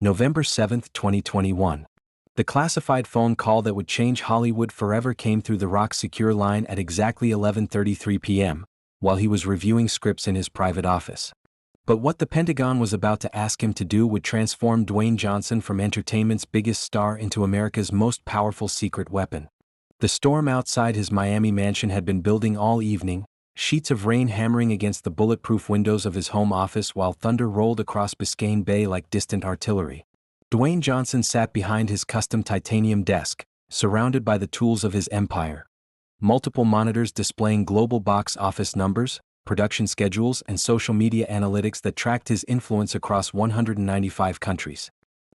November 7, 2021. The classified phone call that would change Hollywood forever came through The Rock's secure line at exactly 11:33 p.m., while he was reviewing scripts in his private office. But what the Pentagon was about to ask him to do would transform Dwayne Johnson from entertainment's biggest star into America's most powerful secret weapon. The storm outside his Miami mansion had been building all evening, sheets of rain hammering against the bulletproof windows of his home office while thunder rolled across Biscayne Bay like distant artillery. Dwayne Johnson sat behind his custom titanium desk, surrounded by the tools of his empire. Multiple monitors displaying global box office numbers, production schedules, and social media analytics that tracked his influence across 195 countries.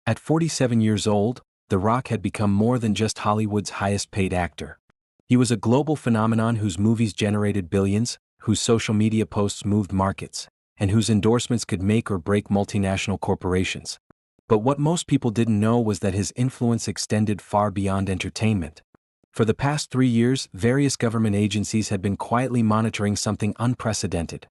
At 47 years old, The Rock had become more than just Hollywood's highest-paid actor. He was a global phenomenon whose movies generated billions, whose social media posts moved markets, and whose endorsements could make or break multinational corporations. But what most people didn't know was that his influence extended far beyond entertainment. For the past 3 years, various government agencies had been quietly monitoring something unprecedented: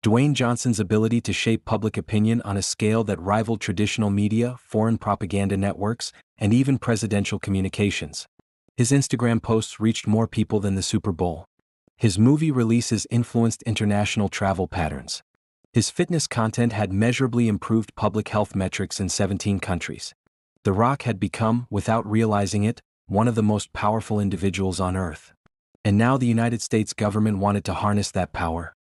Dwayne Johnson's ability to shape public opinion on a scale that rivaled traditional media, foreign propaganda networks, and even presidential communications. His Instagram posts reached more people than the Super Bowl. His movie releases influenced international travel patterns. His fitness content had measurably improved public health metrics in 17 countries. The Rock had become, without realizing it, one of the most powerful individuals on Earth. And now the United States government wanted to harness that power.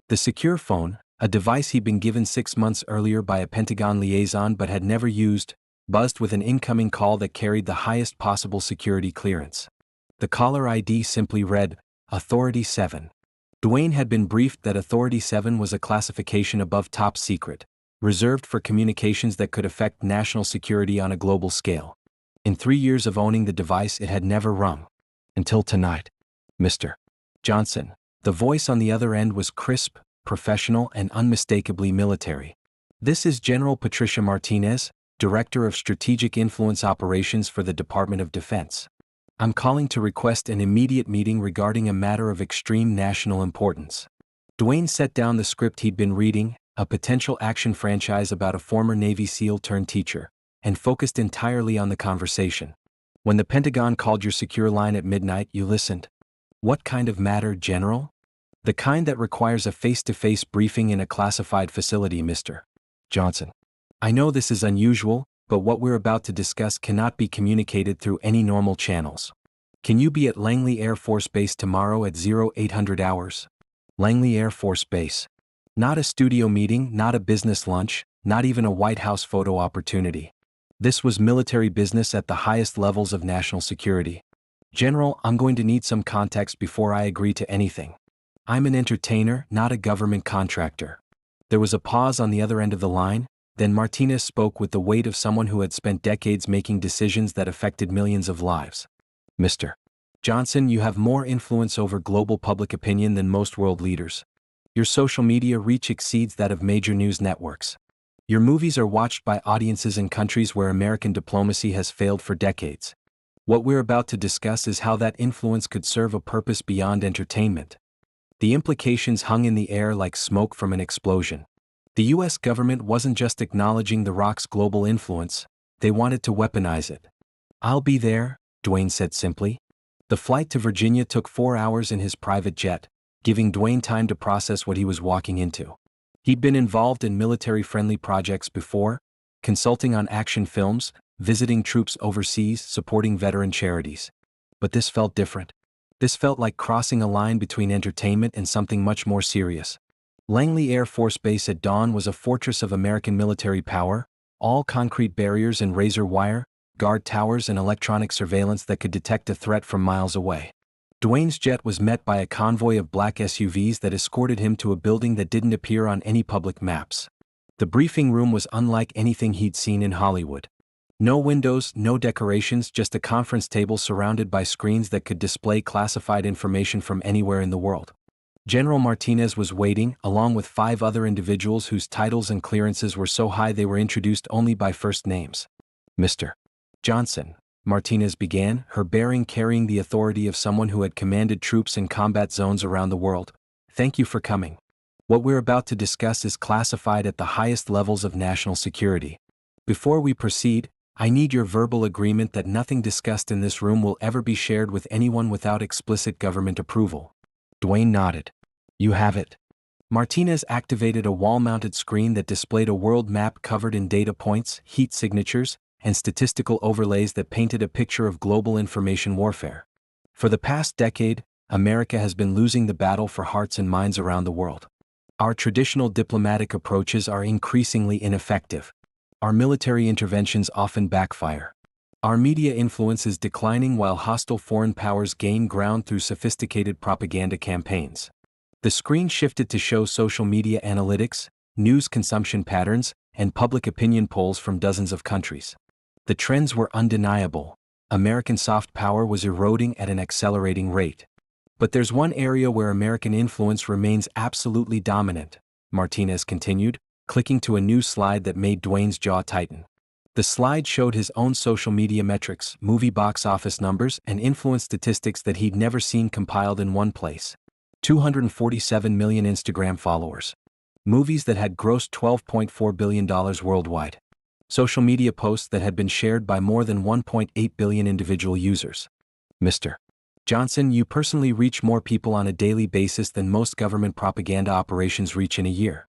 The secure phone, a device he'd been given 6 months earlier by a Pentagon liaison but had never used, buzzed with an incoming call that carried the highest possible security clearance. The caller ID simply read, Authority 7. Dwayne had been briefed that Authority 7 was a classification above top secret, reserved for communications that could affect national security on a global scale. In 3 years of owning the device, it had never rung. Until tonight. Mr. Johnson. The voice on the other end was crisp, professional, and unmistakably military. This is General Patricia Martinez, Director of Strategic Influence Operations for the Department of Defense. I'm calling to request an immediate meeting regarding a matter of extreme national importance. Dwayne set down the script he'd been reading, a potential action franchise about a former Navy SEAL turned teacher, and focused entirely on the conversation. When the Pentagon called your secure line at midnight, you listened. What kind of matter, General? The kind that requires a face-to-face briefing in a classified facility, Mr. Johnson. I know this is unusual, but what we're about to discuss cannot be communicated through any normal channels. Can you be at Langley Air Force Base tomorrow at 0800 hours? Langley Air Force Base. Not a studio meeting, not a business lunch, not even a White House photo opportunity. This was military business at the highest levels of national security. General, I'm going to need some context before I agree to anything. I'm an entertainer, not a government contractor. There was a pause on the other end of the line. Then Martinez spoke with the weight of someone who had spent decades making decisions that affected millions of lives. Mr. Johnson, you have more influence over global public opinion than most world leaders. Your social media reach exceeds that of major news networks. Your movies are watched by audiences in countries where American diplomacy has failed for decades. What we're about to discuss is how that influence could serve a purpose beyond entertainment. The implications hung in the air like smoke from an explosion. The U.S. government wasn't just acknowledging The Rock's global influence, they wanted to weaponize it. I'll be there, Dwayne said simply. The flight to Virginia took 4 hours in his private jet, giving Dwayne time to process what he was walking into. He'd been involved in military-friendly projects before, consulting on action films, visiting troops overseas, supporting veteran charities. But this felt different. This felt like crossing a line between entertainment and something much more serious. Langley Air Force Base at dawn was a fortress of American military power, all concrete barriers and razor wire, guard towers and electronic surveillance that could detect a threat from miles away. Dwayne's jet was met by a convoy of black SUVs that escorted him to a building that didn't appear on any public maps. The briefing room was unlike anything he'd seen in Hollywood. No windows, no decorations, just a conference table surrounded by screens that could display classified information from anywhere in the world. General Martinez was waiting, along with 5 other individuals whose titles and clearances were so high they were introduced only by first names. Mr. Johnson, Martinez began, her bearing carrying the authority of someone who had commanded troops in combat zones around the world. Thank you for coming. What we're about to discuss is classified at the highest levels of national security. Before we proceed, I need your verbal agreement that nothing discussed in this room will ever be shared with anyone without explicit government approval. Dwayne nodded. You have it. Martinez activated a wall-mounted screen that displayed a world map covered in data points, heat signatures, and statistical overlays that painted a picture of global information warfare. For the past decade, America has been losing the battle for hearts and minds around the world. Our traditional diplomatic approaches are increasingly ineffective. Our military interventions often backfire. Our media influence is declining while hostile foreign powers gain ground through sophisticated propaganda campaigns. The screen shifted to show social media analytics, news consumption patterns, and public opinion polls from dozens of countries. The trends were undeniable. American soft power was eroding at an accelerating rate. But there's one area where American influence remains absolutely dominant, Martinez continued, clicking to a new slide that made Dwayne's jaw tighten. The slide showed his own social media metrics, movie box office numbers, and influence statistics that he'd never seen compiled in one place. 247 million Instagram followers. Movies that had grossed $12.4 billion worldwide. Social media posts that had been shared by more than 1.8 billion individual users. Mr. Johnson, you personally reach more people on a daily basis than most government propaganda operations reach in a year.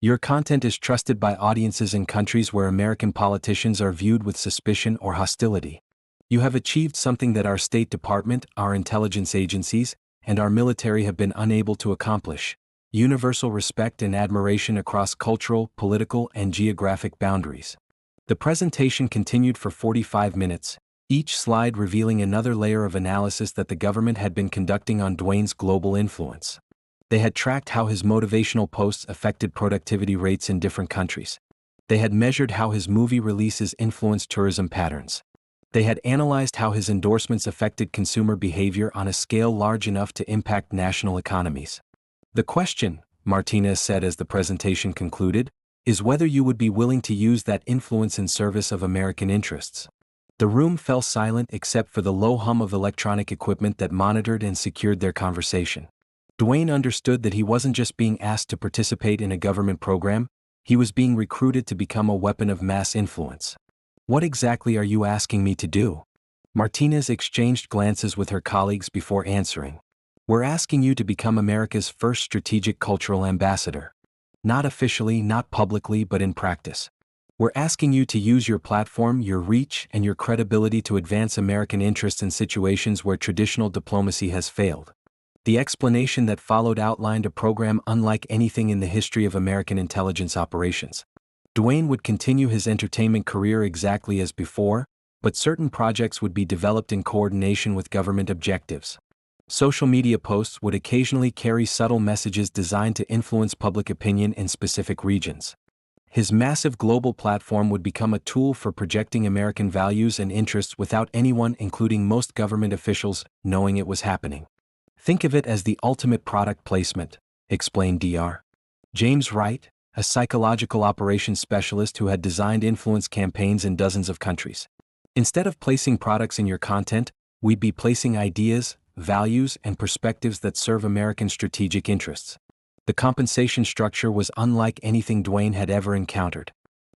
Your content is trusted by audiences in countries where American politicians are viewed with suspicion or hostility. You have achieved something that our State Department, our intelligence agencies, and our military have been unable to accomplish: universal respect and admiration across cultural, political, and geographic boundaries. The presentation continued for 45 minutes, each slide revealing another layer of analysis that the government had been conducting on Dwayne's global influence. They had tracked how his motivational posts affected productivity rates in different countries. They had measured how his movie releases influenced tourism patterns. They had analyzed how his endorsements affected consumer behavior on a scale large enough to impact national economies. The question, Martinez said as the presentation concluded, is whether you would be willing to use that influence in service of American interests. The room fell silent except for the low hum of electronic equipment that monitored and secured their conversation. Dwayne understood that he wasn't just being asked to participate in a government program, he was being recruited to become a weapon of mass influence. What exactly are you asking me to do? Martinez exchanged glances with her colleagues before answering. We're asking you to become America's first strategic cultural ambassador. Not officially, not publicly, but in practice. We're asking you to use your platform, your reach, and your credibility to advance American interests in situations where traditional diplomacy has failed. The explanation that followed outlined a program unlike anything in the history of American intelligence operations. Dwayne would continue his entertainment career exactly as before, but certain projects would be developed in coordination with government objectives. Social media posts would occasionally carry subtle messages designed to influence public opinion in specific regions. His massive global platform would become a tool for projecting American values and interests without anyone, including most government officials, knowing it was happening. Think of it as the ultimate product placement, explained Dr. James Wright, a psychological operations specialist who had designed influence campaigns in dozens of countries. Instead of placing products in your content, we'd be placing ideas, values, and perspectives that serve American strategic interests. The compensation structure was unlike anything Dwayne had ever encountered.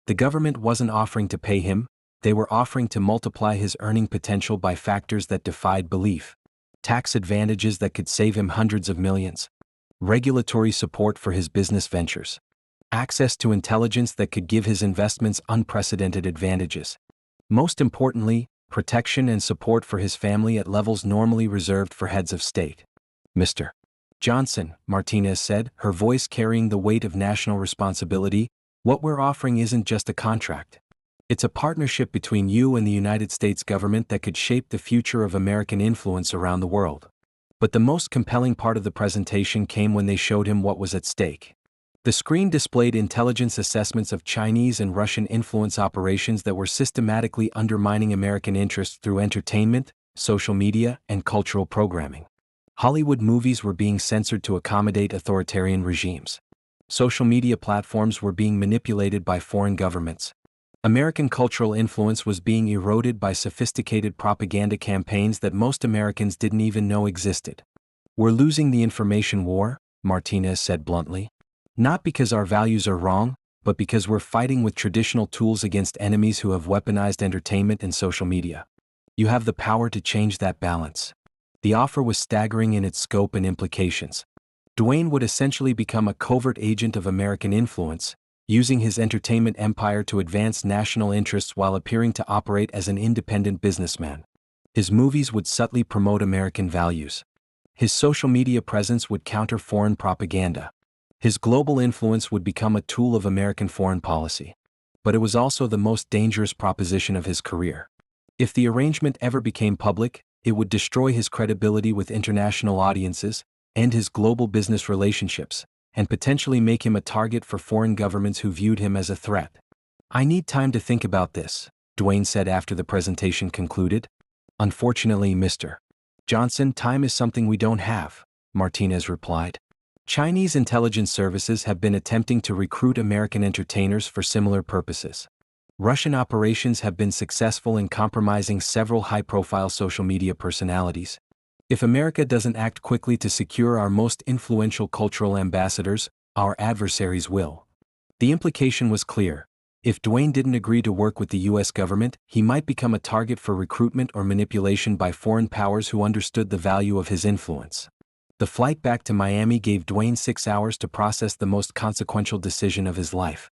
The government wasn't offering to pay him, they were offering to multiply his earning potential by factors that defied belief. Tax advantages that could save him hundreds of millions. Regulatory support for his business ventures. Access to intelligence that could give his investments unprecedented advantages. Most importantly, protection and support for his family at levels normally reserved for heads of state. Mr. Johnson, Martinez said, her voice carrying the weight of national responsibility, what we're offering isn't just a contract. It's a partnership between you and the United States government that could shape the future of American influence around the world. But the most compelling part of the presentation came when they showed him what was at stake. The screen displayed intelligence assessments of Chinese and Russian influence operations that were systematically undermining American interests through entertainment, social media, and cultural programming. Hollywood movies were being censored to accommodate authoritarian regimes. Social media platforms were being manipulated by foreign governments. American cultural influence was being eroded by sophisticated propaganda campaigns that most Americans didn't even know existed. We're losing the information war, Martinez said bluntly. Not because our values are wrong, but because we're fighting with traditional tools against enemies who have weaponized entertainment and social media. You have the power to change that balance. The offer was staggering in its scope and implications. Dwayne would essentially become a covert agent of American influence, using his entertainment empire to advance national interests while appearing to operate as an independent businessman. His movies would subtly promote American values. His social media presence would counter foreign propaganda. His global influence would become a tool of American foreign policy. But it was also the most dangerous proposition of his career. If the arrangement ever became public, it would destroy his credibility with international audiences, end his global business relationships, and potentially make him a target for foreign governments who viewed him as a threat. "I need time to think about this," Dwayne said after the presentation concluded. "Unfortunately, Mr. Johnson, time is something we don't have," Martinez replied. "Chinese intelligence services have been attempting to recruit American entertainers for similar purposes. Russian operations have been successful in compromising several high-profile social media personalities. If America doesn't act quickly to secure our most influential cultural ambassadors, our adversaries will." The implication was clear. If Dwayne didn't agree to work with the U.S. government, he might become a target for recruitment or manipulation by foreign powers who understood the value of his influence. The flight back to Miami gave Dwayne 6 hours to process the most consequential decision of his life.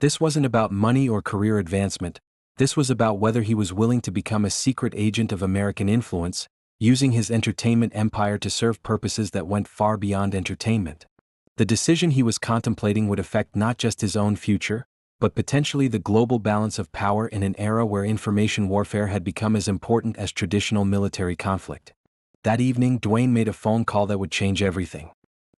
This wasn't about money or career advancement. This was about whether he was willing to become a secret agent of American influence, using his entertainment empire to serve purposes that went far beyond entertainment. The decision he was contemplating would affect not just his own future, but potentially the global balance of power in an era where information warfare had become as important as traditional military conflict. That evening, Dwayne made a phone call that would change everything.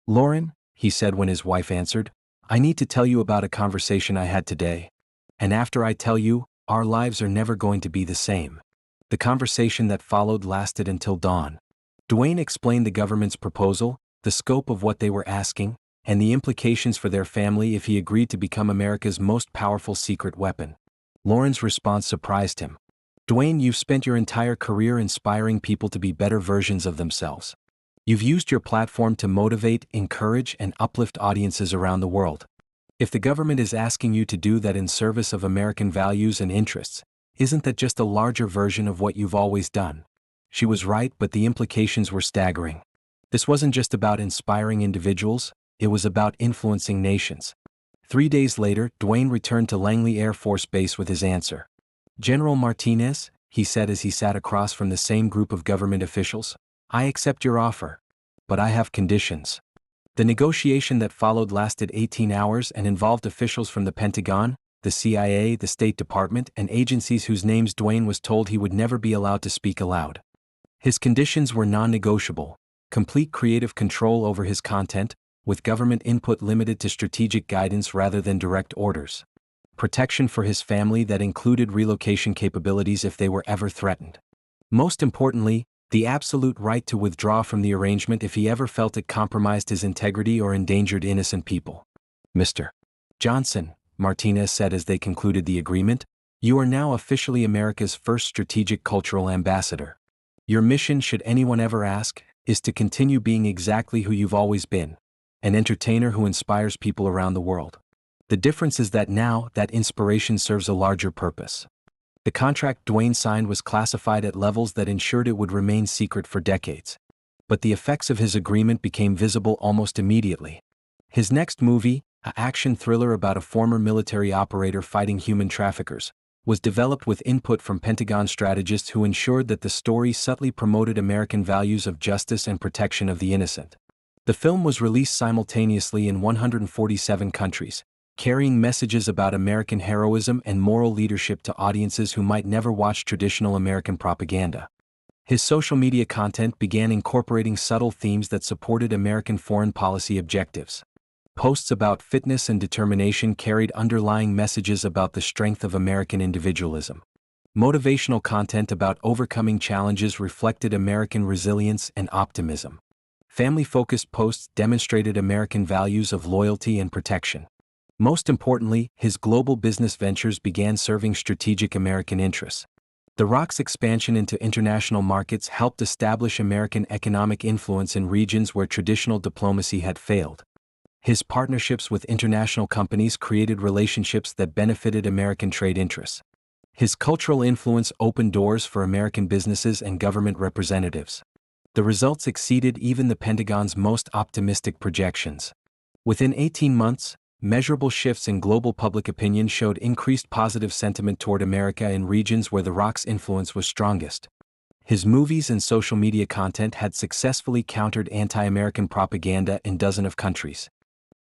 "Lauren," he said when his wife answered, "I need to tell you about a conversation I had today. And after I tell you, our lives are never going to be the same." The conversation that followed lasted until dawn. Dwayne explained the government's proposal, the scope of what they were asking, and the implications for their family if he agreed to become America's most powerful secret weapon. Lauren's response surprised him. "Dwayne, you've spent your entire career inspiring people to be better versions of themselves. You've used your platform to motivate, encourage, and uplift audiences around the world. If the government is asking you to do that in service of American values and interests, isn't that just a larger version of what you've always done?" She was right, but the implications were staggering. This wasn't just about inspiring individuals, it was about influencing nations. 3 days later, Dwayne returned to Langley Air Force Base with his answer. "General Martinez," he said as he sat across from the same group of government officials, "I accept your offer. But I have conditions." The negotiation that followed lasted 18 hours and involved officials from the Pentagon, the CIA, the State Department, and agencies whose names Dwayne was told he would never be allowed to speak aloud. His conditions were non-negotiable: complete creative control over his content, with government input limited to strategic guidance rather than direct orders; protection for his family that included relocation capabilities if they were ever threatened; most importantly, the absolute right to withdraw from the arrangement if he ever felt it compromised his integrity or endangered innocent people. "Mr. Johnson," Martinez said as they concluded the agreement, "you are now officially America's first strategic cultural ambassador. Your mission, should anyone ever ask, is to continue being exactly who you've always been: an entertainer who inspires people around the world. The difference is that now, that inspiration serves a larger purpose." The contract Dwayne signed was classified at levels that ensured it would remain secret for decades. But the effects of his agreement became visible almost immediately. His next movie, an action thriller about a former military operator fighting human traffickers, was developed with input from Pentagon strategists who ensured that the story subtly promoted American values of justice and protection of the innocent. The film was released simultaneously in 147 countries, carrying messages about American heroism and moral leadership to audiences who might never watch traditional American propaganda. His social media content began incorporating subtle themes that supported American foreign policy objectives. Posts about fitness and determination carried underlying messages about the strength of American individualism. Motivational content about overcoming challenges reflected American resilience and optimism. Family-focused posts demonstrated American values of loyalty and protection. Most importantly, his global business ventures began serving strategic American interests. The Rock's expansion into international markets helped establish American economic influence in regions where traditional diplomacy had failed. His partnerships with international companies created relationships that benefited American trade interests. His cultural influence opened doors for American businesses and government representatives. The results exceeded even the Pentagon's most optimistic projections. Within 18 months, measurable shifts in global public opinion showed increased positive sentiment toward America in regions where the Rock's influence was strongest. His movies and social media content had successfully countered anti-American propaganda in dozens of countries.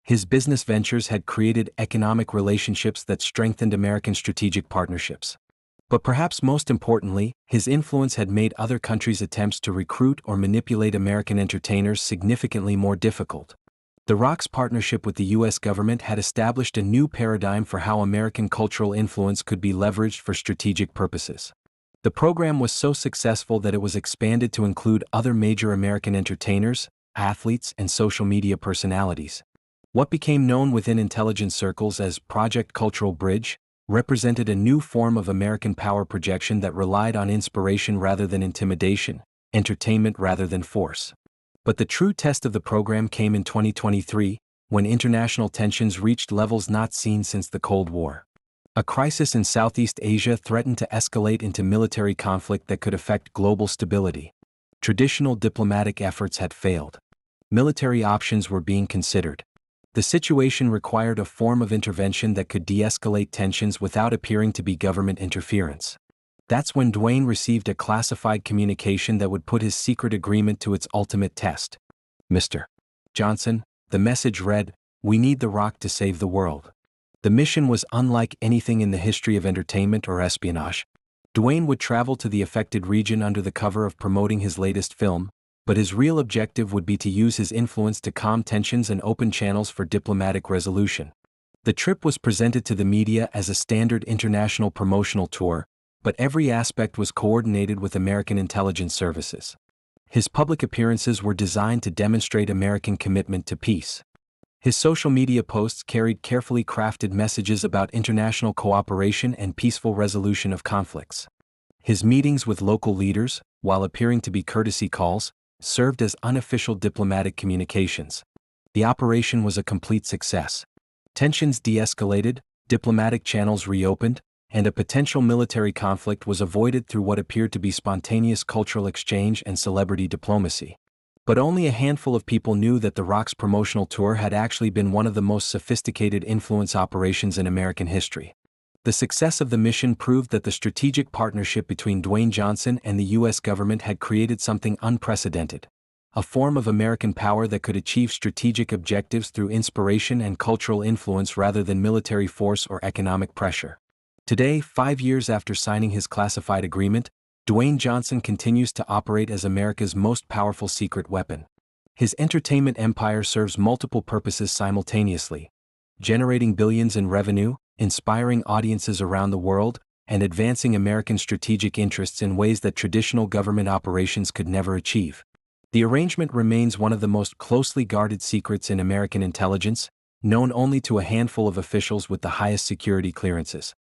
His business ventures had created economic relationships that strengthened American strategic partnerships. But perhaps most importantly, his influence had made other countries' attempts to recruit or manipulate American entertainers significantly more difficult. The Rock's partnership with the U.S. government had established a new paradigm for how American cultural influence could be leveraged for strategic purposes. The program was so successful that it was expanded to include other major American entertainers, athletes, and social media personalities. What became known within intelligence circles as Project Cultural Bridge represented a new form of American power projection that relied on inspiration rather than intimidation, entertainment rather than force. But the true test of the program came in 2023, when international tensions reached levels not seen since the Cold War. A crisis in Southeast Asia threatened to escalate into military conflict that could affect global stability. Traditional diplomatic efforts had failed. Military options were being considered. The situation required a form of intervention that could de-escalate tensions without appearing to be government interference. That's when Dwayne received a classified communication that would put his secret agreement to its ultimate test. Mr. Johnson, the message read, "We need the Rock to save the world." The mission was unlike anything in the history of entertainment or espionage. Dwayne would travel to the affected region under the cover of promoting his latest film, but his real objective would be to use his influence to calm tensions and open channels for diplomatic resolution. The trip was presented to the media as a standard international promotional tour, but every aspect was coordinated with American intelligence services. His public appearances were designed to demonstrate American commitment to peace. His social media posts carried carefully crafted messages about international cooperation and peaceful resolution of conflicts. His meetings with local leaders, while appearing to be courtesy calls, served as unofficial diplomatic communications. The operation was a complete success. Tensions de-escalated, diplomatic channels reopened, and a potential military conflict was avoided through what appeared to be spontaneous cultural exchange and celebrity diplomacy. But only a handful of people knew that the Rock's promotional tour had actually been one of the most sophisticated influence operations in American history. The success of the mission proved that the strategic partnership between Dwayne Johnson and the U.S. government had created something unprecedented, a form of American power that could achieve strategic objectives through inspiration and cultural influence rather than military force or economic pressure. Today, 5 years after signing his classified agreement, Dwayne Johnson continues to operate as America's most powerful secret weapon. His entertainment empire serves multiple purposes simultaneously, generating billions in revenue, inspiring audiences around the world, and advancing American strategic interests in ways that traditional government operations could never achieve. The arrangement remains one of the most closely guarded secrets in American intelligence, known only to a handful of officials with the highest security clearances.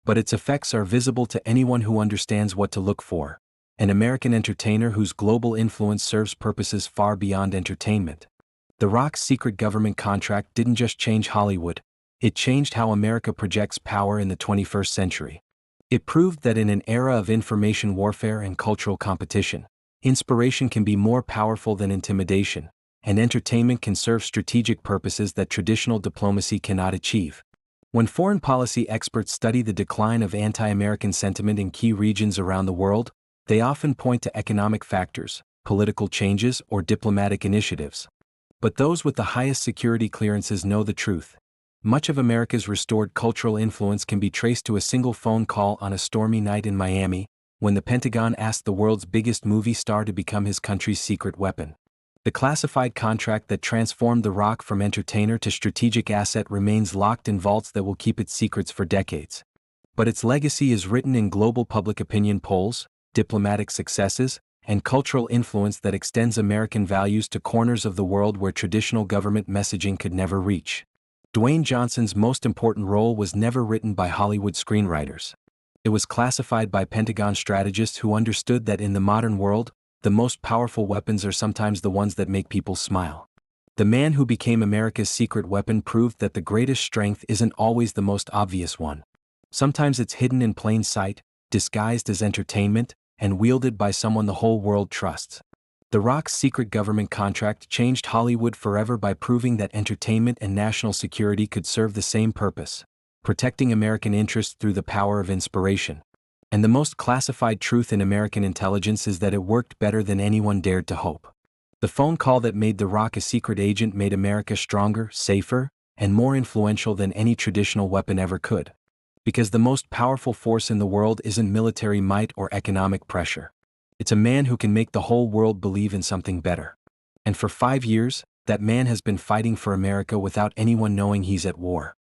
But its effects are visible to anyone who understands what to look for: an American entertainer whose global influence serves purposes far beyond entertainment. The Rock's secret government contract didn't just change Hollywood, it changed how America projects power in the 21st century. It proved that in an era of information warfare and cultural competition, inspiration can be more powerful than intimidation, and entertainment can serve strategic purposes that traditional diplomacy cannot achieve. When foreign policy experts study the decline of anti-American sentiment in key regions around the world, they often point to economic factors, political changes, or diplomatic initiatives. But those with the highest security clearances know the truth. Much of America's restored cultural influence can be traced to a single phone call on a stormy night in Miami, when the Pentagon asked the world's biggest movie star to become his country's secret weapon. The classified contract that transformed The Rock from entertainer to strategic asset remains locked in vaults that will keep its secrets for decades. But its legacy is written in global public opinion polls, diplomatic successes, and cultural influence that extends American values to corners of the world where traditional government messaging could never reach. Dwayne Johnson's most important role was never written by Hollywood screenwriters. It was classified by Pentagon strategists who understood that in the modern world, the most powerful weapons are sometimes the ones that make people smile. The man who became America's secret weapon proved that the greatest strength isn't always the most obvious one. Sometimes it's hidden in plain sight, disguised as entertainment, and wielded by someone the whole world trusts. The Rock's secret government contract changed Hollywood forever by proving that entertainment and national security could serve the same purpose, protecting American interests through the power of inspiration. And the most classified truth in American intelligence is that it worked better than anyone dared to hope. The phone call that made The Rock a secret agent made America stronger, safer, and more influential than any traditional weapon ever could. Because the most powerful force in the world isn't military might or economic pressure. It's a man who can make the whole world believe in something better. And for 5 years, that man has been fighting for America without anyone knowing he's at war.